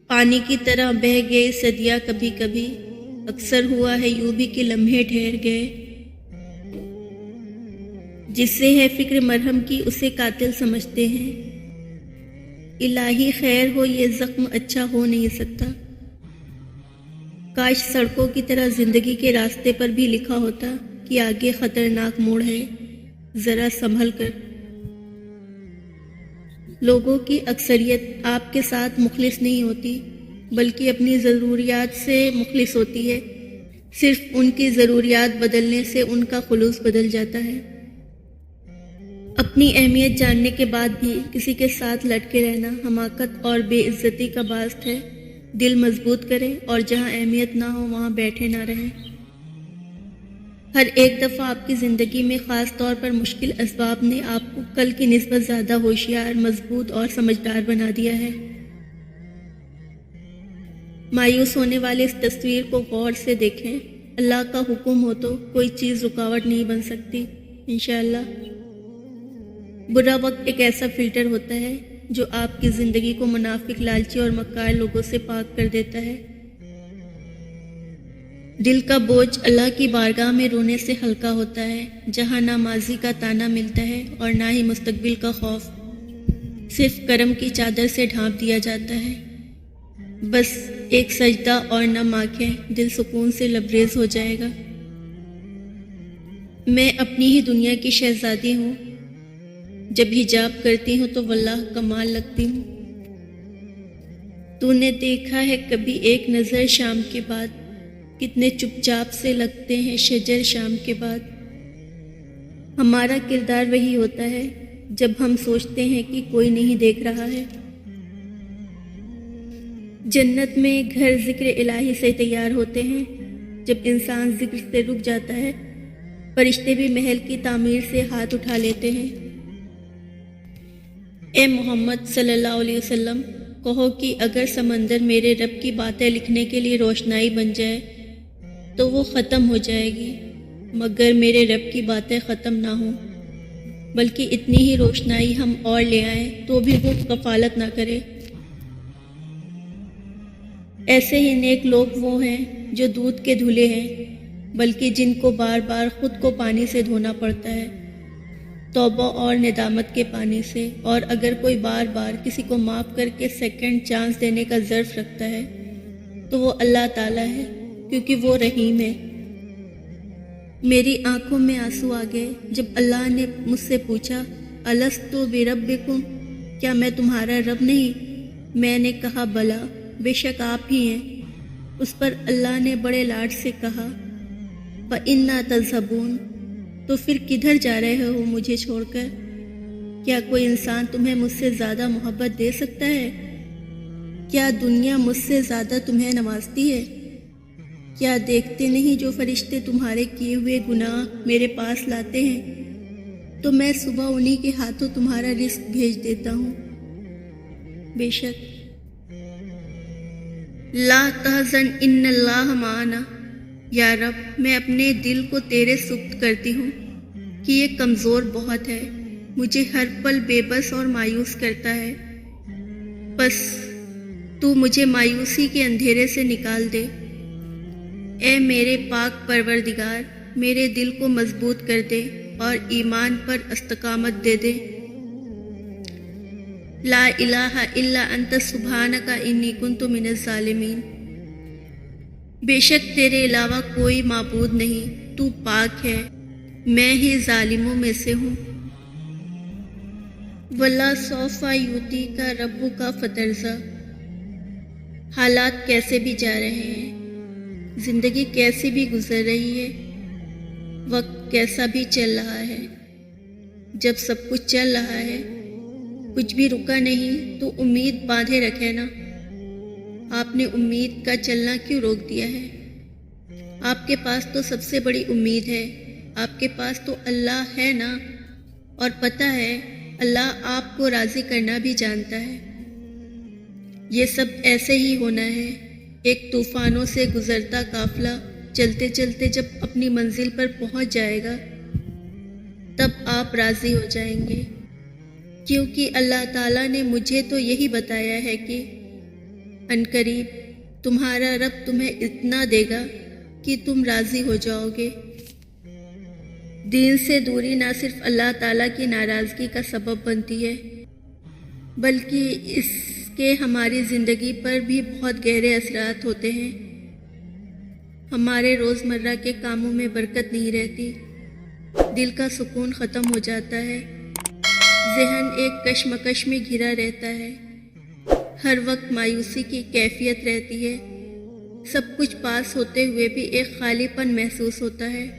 پانی کی طرح بہہ گئے صدیاں کبھی کبھی، اکثر ہوا ہے یوں بھی کہ لمحے ٹھہر گئے۔ جس سے ہے فکر مرہم کی اسے قاتل سمجھتے ہیں۔ الہی خیر ہو یہ زخم اچھا ہو نہیں سکتا۔ کاش سڑکوں کی طرح زندگی کے راستے پر بھی لکھا ہوتا کہ آگے خطرناک موڑ ہے، ذرا سنبھل کر۔ لوگوں کی اکثریت آپ کے ساتھ مخلص نہیں ہوتی، بلکہ اپنی ضروریات سے مخلص ہوتی ہے۔ صرف ان کی ضروریات بدلنے سے ان کا خلوص بدل جاتا ہے۔ اپنی اہمیت جاننے کے بعد بھی کسی کے ساتھ لٹکے رہنا حماقت اور بے عزتی کا باعث ہے۔ دل مضبوط کریں اور جہاں اہمیت نہ ہو وہاں بیٹھے نہ رہیں۔ ہر ایک دفعہ آپ کی زندگی میں خاص طور پر مشکل اسباب نے آپ کو کل کی نسبت زیادہ ہوشیار، مضبوط اور سمجھدار بنا دیا ہے۔ مایوس ہونے والے اس تصویر کو غور سے دیکھیں۔ اللہ کا حکم ہو تو کوئی چیز رکاوٹ نہیں بن سکتی، انشاءاللہ۔ برا وقت ایک ایسا فلٹر ہوتا ہے جو آپ کی زندگی کو منافق، لالچی اور مکار لوگوں سے پاک کر دیتا ہے۔ دل کا بوجھ اللہ کی بارگاہ میں رونے سے ہلکا ہوتا ہے، جہاں نہ ماضی کا تانا ملتا ہے اور نہ ہی مستقبل کا خوف۔ صرف کرم کی چادر سے ڈھانپ دیا جاتا ہے۔ بس ایک سجدہ اور نم آنکھیں، دل سکون سے لبریز ہو جائے گا۔ میں اپنی ہی دنیا کی شہزادی ہوں، جب حجاب کرتی ہوں تو واللہ کمال لگتی ہوں۔ تو نے دیکھا ہے کبھی ایک نظر شام کے بعد، کتنے چپ چاپ سے لگتے ہیں شجر شام کے بعد۔ ہمارا کردار وہی ہوتا ہے جب ہم سوچتے ہیں کہ کوئی نہیں دیکھ رہا ہے۔ جنت میں گھر ذکر الہی سے تیار ہوتے ہیں۔ جب انسان ذکر سے رک جاتا ہے، فرشتے بھی محل کی تعمیر سے ہاتھ اٹھا لیتے ہیں۔ اے محمد صلی اللہ علیہ وسلم، کہو کہ اگر سمندر میرے رب کی باتیں لکھنے کے لیے روشنائی بن جائے تو وہ ختم ہو جائے گی، مگر میرے رب کی باتیں ختم نہ ہوں، بلکہ اتنی ہی روشنائی ہم اور لے آئیں تو بھی وہ کفالت نہ کرے۔ ایسے ہی نیک لوگ وہ ہیں جو دودھ کے دھلے ہیں، بلکہ جن کو بار بار خود کو پانی سے دھونا پڑتا ہے، توبہ اور ندامت کے پانی سے۔ اور اگر کوئی بار بار کسی کو معاف کر کے سیکنڈ چانس دینے کا ظرف رکھتا ہے تو وہ اللہ تعالیٰ ہے، کیونکہ وہ رحیم ہے۔ میری آنکھوں میں آنسو آ گئے جب اللہ نے مجھ سے پوچھا الست بربکم، کیا میں تمہارا رب نہیں؟ میں نے کہا بلا، بے شک آپ ہی ہیں۔ اس پر اللہ نے بڑے لاڈ سے کہا فَإِنَّا تَذْهَبُونَ، تو پھر کدھر جا رہے ہو مجھے چھوڑ کر؟ کیا کوئی انسان تمہیں مجھ سے زیادہ محبت دے سکتا ہے؟ کیا دنیا مجھ سے زیادہ تمہیں نوازتی ہے؟ کیا دیکھتے نہیں جو فرشتے تمہارے کیے ہوئے گناہ میرے پاس لاتے ہیں، تو میں صبح انہی کے ہاتھوں تمہارا رزق بھیج دیتا ہوں۔ بے شک لا تحزن ان اللہ معنا، یا رب میں اپنے دل کو تیرے سپرد کرتی ہوں کہ یہ کمزور بہت ہے، مجھے ہر پل بے بس اور مایوس کرتا ہے۔ بس تو مجھے مایوسی کے اندھیرے سے نکال دے۔ اے میرے پاک پروردگار، میرے دل کو مضبوط کر دے اور ایمان پر استقامت دے دے۔ لا الہ الا انت سبحانک انی کنت من الظالمین، بے شک تیرے علاوہ کوئی معبود نہیں، تو پاک ہے، میں ہی ظالموں میں سے ہوں۔ وَلَا سَوْفَ یُؤْتِیکَ رَبُّکَ فَتَرْضَیٰ، حالات کیسے بھی جا رہے ہیں، زندگی کیسی بھی گزر رہی ہے، وقت کیسا بھی چل رہا ہے، جب سب کچھ چل رہا ہے، کچھ بھی رکا نہیں، تو امید باندھے رکھے نا۔ آپ نے امید کا چلنا کیوں روک دیا ہے؟ آپ کے پاس تو سب سے بڑی امید ہے، آپ کے پاس تو اللہ ہے نا، اور پتہ ہے اللہ آپ کو راضی کرنا بھی جانتا ہے۔ یہ سب ایسے ہی ہونا ہے۔ ایک طوفانوں سے گزرتا قافلہ چلتے چلتے جب اپنی منزل پر پہنچ جائے گا تب آپ راضی ہو جائیں گے، کیونکہ اللہ تعالیٰ نے مجھے تو یہی بتایا ہے کہ عنقریب تمہارا رب تمہیں اتنا دے گا کہ تم راضی ہو جاؤ گے۔ دین سے دوری نہ صرف اللہ تعالیٰ کی ناراضگی کا سبب بنتی ہے بلکہ اس کے ہماری زندگی پر بھی بہت گہرے اثرات ہوتے ہیں۔ ہمارے روزمرہ کے کاموں میں برکت نہیں رہتی، دل کا سکون ختم ہو جاتا ہے، ذہن ایک کشمکش میں گھرا رہتا ہے، ہر وقت مایوسی کی کیفیت رہتی ہے، سب کچھ پاس ہوتے ہوئے بھی ایک خالی پن محسوس ہوتا ہے۔